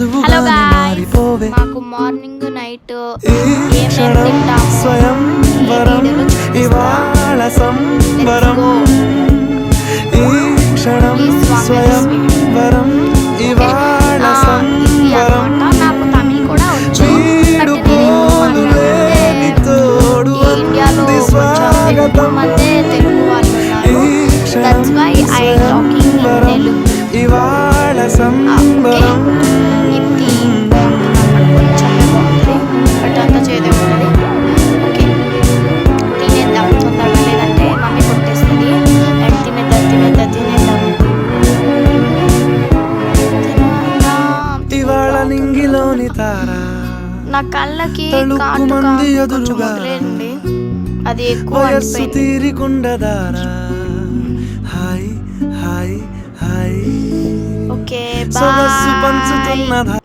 Hello guys, మాకు morning night ఏమేమి తింటాము ఇవాళ సంబరం ఈ క్షణం స్వయంవరం ఇవాళ సంబరం నాకు తమిళ్ కూడా వచ్చు. తోడు అంది స్వాగతం తెలుగు వాళ్ళు ఉన్నారు. That's why I talking in Telugu. ఇవాళ సంబరం ఇది కొంచెమే బాగుంటుంది, బట్ అంతా చేదే ఉంటుంది. ఓకే, తినేద్దాం తొందరగా, లేదంటే మమ్మీ కొట్టేస్తుంది. అండ్ తినేద్దాం. ఇవాళ నింగిలోని తారా నా కళ్ళకి తలుక్కుమంది ఎదురుగా అది ఎక్కువ వయస్సు తీరికుండదారా హాయ్ హాయ్ హాయ్ ఓకే సొగసు బాయ్. పంచుతున్నదా